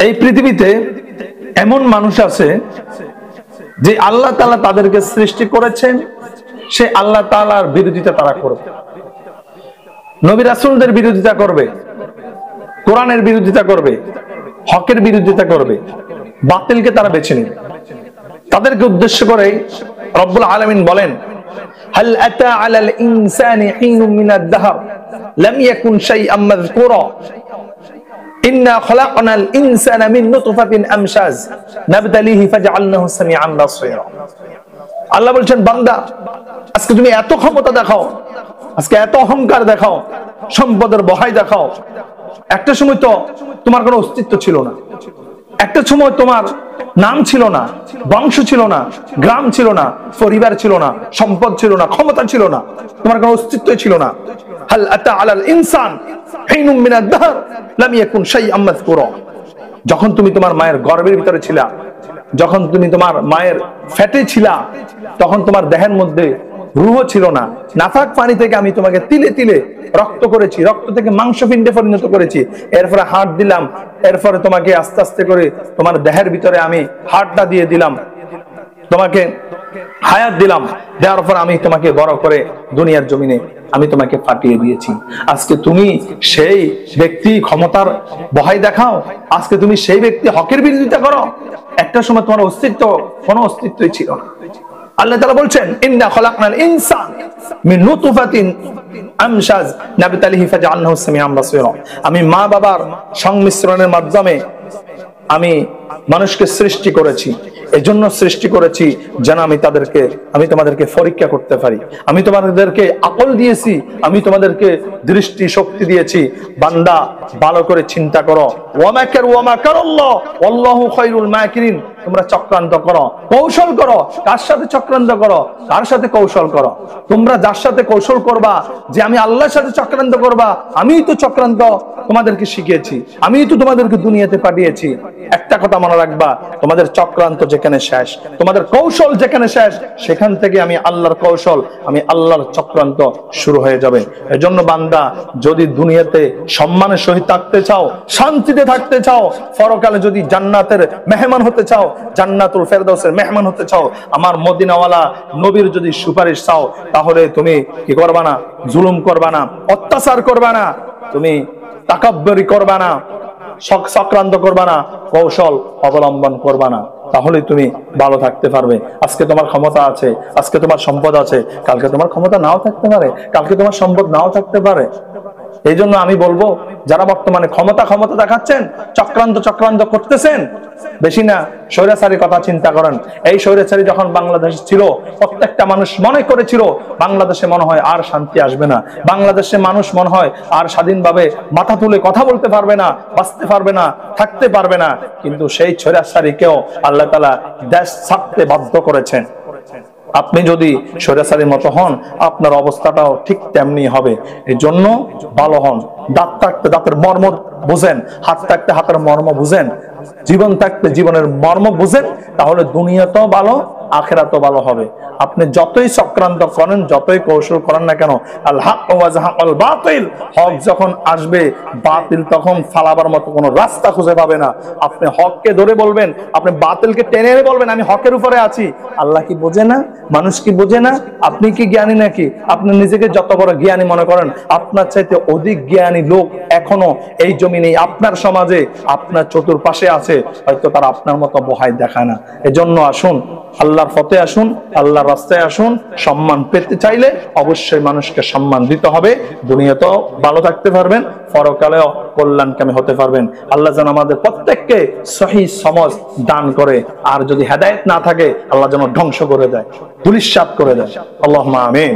এই পৃথিবীতে এমন মানুষ আছে যে আল্লাহ তাআলা তাদেরকে সৃষ্টি করেছেন, সে আল্লাহ তাআলার বিরোধিতা তারা করবে, নবী রাসূলদের বিরোধিতা করবে, কোরআনের বিরোধিতা করবে, হকের বিরোধিতা করবে, বাতিলকে তারা বেছে নেবে। তাদেরকে উদ্দেশ্য করে রব্বুল আলামিন বলেন, হাল আতা আলাল ইনসানি হিনুম মিনাদ দাহর লাম ইয়াকুন শাইআম মাযকুরা ইন্না খলাকনাল ইনসানা মিন নুতফাতিন আমশাজ নাবতালিহি ফাজআলনাহু সামিআন বাসীরা। আল্লাহ বলছেন, বান্দা আজকে তুমি এত ক্ষমতা দেখাও, আজকে এত অহংকার দেখাও, সম্পদের বহাই দেখাও। একটা সময় তো তোমার কোনো অস্তিত্ব ছিল না, একটা সময় তোমার নাম ছিল না, বংশ ছিল না, গ্রাম ছিল না, পরিবার ছিল না, সম্পদ ছিল না, ক্ষমতা ছিল না, তোমার কোনো অস্তিত্ব ছিল না। হাল আতা আলাল ইনসান হিনুম মিনাদ দাহর লাম ইয়াকুন শাইআম মাযকুরা। যখন তুমি তোমার মায়ের গর্ভের ভিতরে ছিলা, যখন তুমি তোমার মায়ের ফ্যাটে ছিলা, তখন তোমার দেহের মধ্যে রূহ ছিল না। নাফাক পানি থেকে আমি তোমাকে তিলে তিলে রক্ত করেছি, রক্ত থেকে মাংসপিণ্ডে পরিণত করেছি, এরপরে হাড় দিলাম, এরপরে তোমাকে আস্তে আস্তে করে তোমার দেহের ভিতরে আমি হাড়টা দিয়ে দিলাম, তোমাকে হায়াত দিলাম, দেওয়ার পর আমি তোমাকে বড় করে দুনিয়ার জমিনে আমি তোমাকে পাঠিয়ে দিয়েছি। আজকে তুমি সেই ব্যক্তি ক্ষমতার বহাই দেখাও, আজকে তুমি সেই ব্যক্তি হকের বিরোধিতা করো। একটা সময় তোমার অস্তিত্ব কোনো অস্তিত্বই ছিল না। আল্লাহ তাআলা বলছেন, ইন্না খলাকনাল ইনসান মিন নুতফাতিন আমশাজ নাবতালিহি ফাজআলনাহু সামিআন বাসীরা। আমি মা বাবার সংমিশ্রণের মাধ্যমে আমি মানুষকে সৃষ্টি করেছি, এজন্য সৃষ্টি করেছি যেন আমি তোমাদেরকে পরীক্ষা করতে পারি। আমি তোমাদেরকে আকল দিয়েছি, আমি তোমাদেরকে দৃষ্টি শক্তি দিয়েছি। বান্দা ভালো করে চিন্তা করো, ওয়া মাকার ওয়া মাকারাল্লাহ ওয়াল্লাহু খায়রুল মাকিরিন। তোমরা চক্রান্ত করো, কৌশল করো। কার সাথে চক্রান্ত করো? কার সাথে কৌশল করো? তোমরা যার সাথে কৌশল করবা যে আমি আল্লাহর সাথে চক্রান্ত করবা, আমিই তো চক্রান্ত তোমাদেরকে শিখিয়েছি, আমিই তো তোমাদেরকে দুনিয়াতে পাঠিয়েছি। একটা কথা মনে রাখবা, তোমাদের চক্রান্ত যেখানে শেষ, তোমাদের কৌশল যেখানে শেষ, সেখান থেকে আমি আল্লাহর কৌশল, আমি আল্লাহর চক্রান্ত শুরু হয়ে যাবে। এজন্য বান্দা, যদি দুনিয়াতে সম্মানের সহিত থাকতে চাও, শান্তিতে থাকতে চাও, পরকালে যদি জান্নাতের মেহমান হতে চাও, জান্নাতুল ফেরদাউসের মেহমান হতে চাও, আমার মদিনাওয়ালা নবীর যদি সুপারিশ চাও, তাহলে তুমি কি করবা না? জুলুম করবা না, অত্যাচার করবা না, তুমি তাকাব্বুরি করবা না, চক্রান্ত করবা না, কৌশল অবলম্বন করবা না, তাহলে তুমি ভালো থাকতে পারবে। আজকে তোমার ক্ষমতা আছে, আজকে তোমার সম্পদ আছে, কালকে তোমার ক্ষমতা নাও থাকতে পারে, কালকে তোমার সম্পদ নাও থাকতে পারে। এই জন্য আমি বলবো, যারা বর্তমানে ক্ষমতা দেখাচ্ছেন, চক্রান্ত করতেছেন, বেশি না স্বৈরাচারীর কথা চিন্তা করেন। এই স্বৈরাচারী যখন বাংলাদেশ ছিল, প্রত্যেকটা মানুষ মনে করেছিল বাংলাদেশে মনে হয় আর শান্তি আসবে না, বাংলাদেশে মানুষ মনে হয় আর স্বাধীনভাবে মাথা তুলে কথা বলতে পারবে না, বাঁচতে পারবে না, থাকতে পারবে না। কিন্তু সেই স্বৈরাচারীকেও আল্লাহ তাআলা দেশ ছাড়তে বাধ্য করেছেন। আপনি যদি স্বৈরাচারীর মতো হন, আপনার অবস্থাটাও ঠিক তেমনি হবে। এই জন্য ভালো হন, দাঁত থাকতে দাঁতের মর্ম বুঝেন, হাত থাকতে হাতের মর্ম বুঝেন, জীবন থাকতে জীবনের মর্ম বুঝেন, তাহলে দুনিয়াতেও ভালো, আখিরাতেও ভালো হবে। আপনি যতই চক্রান্ত করেন, যতই কৌশল করেন না কেন, আল হক ওয়া যাহাকাল বাতিল, হক যখন আসবে, বাতিল তখন ফালাবার মতো কোনো রাস্তা খুঁজে পাবে না। আপনি হককে ধরে বলবেন, আপনি বাতিলকে টেনে এনে বলবেন আমি হকের উপরে আছি। আল্লাহ কি বোঝে না? মানুষ কি বোঝে না? আপনি কি জ্ঞানী নাকি? আপনি নিজেকে যত বড় জ্ঞানী মনে করেন, আপনার চাইতে অধিক জ্ঞানী লোক এখনো এই জমিনে, আপনার সমাজে, আপনার চতুর্পাশে আছে, হয়তো তারা আপনার মতো বহাই দেখায় না। এজন্য আসুন, আল্লাহর পথে আসুন, আল্লাহর রাস্তায় আসুন। সম্মান পেতে চাইলে অবশ্যই মানুষকে সম্মান দিতে হবে। দুনিয়াতেও ভালো থাকতে পারবেন, পরকালেও কল্যাণকামী হতে পারবেন। আল্লাহ যেন আমাদের প্রত্যেককে সহিহ সমাজ দান করে, আর যদি হেদায়েত না থাকে, আল্লাহ যেন ধ্বংস করে দেয়, ধূলিসাৎ করে দেয়। আল্লাহুম্মা আমিন।